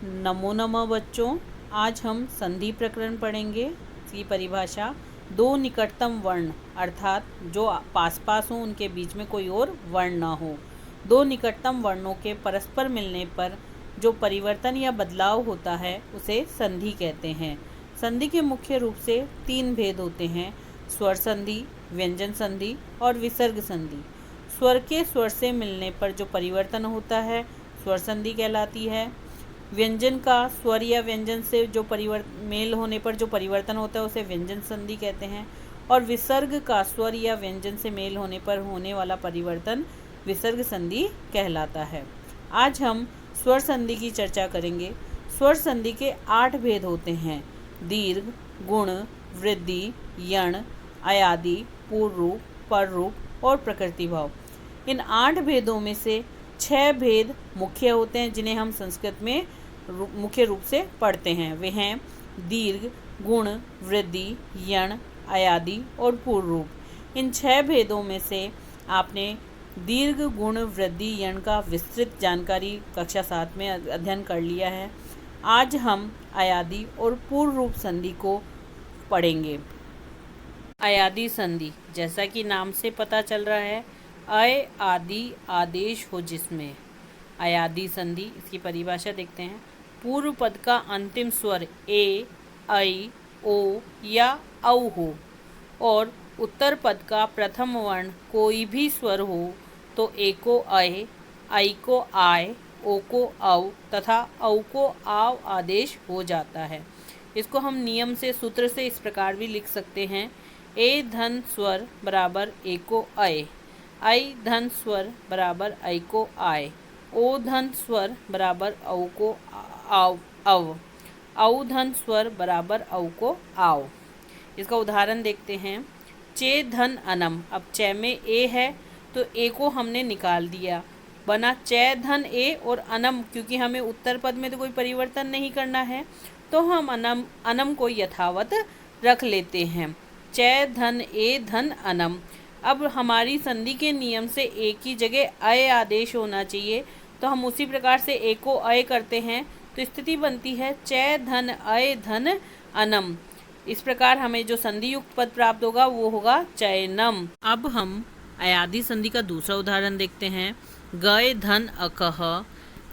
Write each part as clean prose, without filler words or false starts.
नमो नमः बच्चों, आज हम संधि प्रकरण पढ़ेंगे। इसकी परिभाषा, दो निकटतम वर्ण अर्थात जो पास पास हों उनके बीच में कोई और वर्ण ना हो। दो निकटतम वर्णों के परस्पर मिलने पर जो परिवर्तन या बदलाव होता है उसे संधि कहते हैं। संधि के मुख्य रूप से तीन भेद होते हैं: स्वर संधि, व्यंजन संधि और विसर्ग संधि। स्वर के स्वर से मिलने पर जो परिवर्तन होता है स्वर संधि कहलाती है। व्यंजन का स्वर या व्यंजन से जो मेल होने पर जो परिवर्तन होता है उसे व्यंजन संधि कहते हैं। और विसर्ग का स्वर या व्यंजन से मेल होने पर होने वाला परिवर्तन विसर्ग संधि कहलाता है। आज हम स्वर संधि की चर्चा करेंगे। स्वर संधि के 8 भेद होते हैं: दीर्घ, गुण, वृद्धि, यण, अयादि, पूर्ण रूप, पर रूप और प्रकृति भाव। इन 8 भेदों में से 6 भेद मुख्य होते हैं जिन्हें हम संस्कृत में मुख्य रूप से पढ़ते हैं। वे हैं दीर्घ, गुण, वृद्धि, यण, अयादि और पूर्ण रूप। इन 6 भेदों में से आपने दीर्घ, गुण, वृद्धि, यण का विस्तृत जानकारी कक्षा 7 में अध्ययन कर लिया है। आज हम अयादि और पूर्ण रूप संधि को पढ़ेंगे। अयादि संधि, जैसा कि नाम से पता चल रहा है, अय आदि आदेश हो जिसमें। अयादि संधि, इसकी परिभाषा देखते हैं। पूर्व पद का अंतिम स्वर ए, ऐ, ओ या औ हो और उत्तर पद का प्रथम वर्ण कोई भी स्वर हो तो ए को अय, ऐ को आय, ओ को औ तथा औ को आव आदेश हो जाता है। इसको हम नियम से, सूत्र से इस प्रकार भी लिख सकते हैं: ए धन स्वर बराबर ए को अय, ऐ धन स्वर बराबर ऐ को आय, ओ धन स्वर बराबर औ को आव, औ धन स्वर बराबर औ को आव। इसका उदाहरण देखते हैं। चे धन अनम, अब चे में ए है तो ए को हमने निकाल दिया, बना चे धन ए और अनम। क्योंकि हमें उत्तर पद में तो कोई परिवर्तन नहीं करना है तो हम अनम को यथावत रख लेते हैं। चे धन ए धन अनम। अब हमारी संधि के नियम से ए की जगह अय आदेश होना चाहिए, तो हम उसी प्रकार से ए को अय करते हैं तो स्थिति बनती है चे धन अय धन अनम। इस प्रकार हमें जो संधि युक्त पद प्राप्त होगा वो होगा चयनम। अब हम अयादि संधि का दूसरा उदाहरण देखते हैं। गय धन अकह,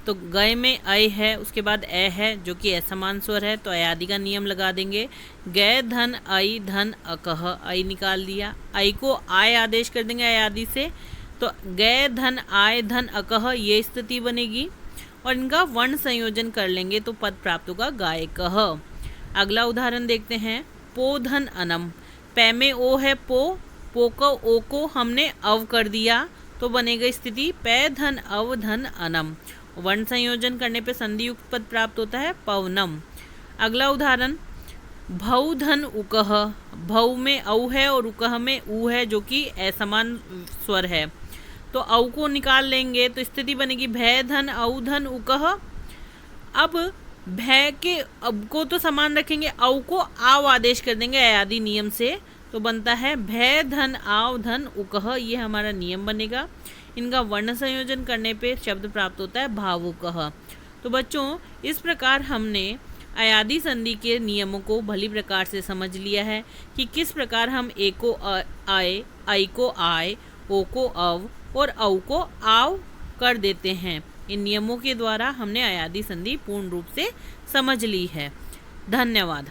तो गय में अय है, उसके बाद ए है जो कि असमान स्वर है, तो अयादि का नियम लगा देंगे। गय धन अय धन अकह, अय निकाल दिया, अय को आय आदेश कर देंगे अयादि से, तो गय धन आय धन अकह ये स्थिति बनेगी और इनका वर्ण संयोजन कर लेंगे तो पद प्राप्त होगा गायकह। अगला उदाहरण देखते हैं। पो धन अनम, पै में ओ है पो को ओ को हमने अव कर दिया तो बनेगा स्थिति पै धन अव धन अनम। वर्ण संयोजन करने पे संधि युक्त पद प्राप्त होता है पवनम। अगला उदाहरण, भौ धन उकह, भौ में औ है और उकह में ऊ है जो कि असमान स्वर है, तो औ को निकाल लेंगे तो स्थिति बनेगी भय धन औ धन उकह। अब भय के अब को तो समान रखेंगे, औ को आव आदेश कर देंगे अयादि नियम से, तो बनता है भय धन आव धन उकह। ये हमारा नियम बनेगा। इनका वर्ण संयोजन करने पे शब्द प्राप्त होता है भावुकह। तो बच्चों, इस प्रकार हमने अयादि संधि के नियमों को भली प्रकार से समझ लिया है कि किस प्रकार हम ए को आय, ऐ को आय, ओ को अव और औ को आव कर देते हैं। इन नियमों के द्वारा हमने अयादि संधि पूर्ण रूप से समझ ली है। धन्यवाद।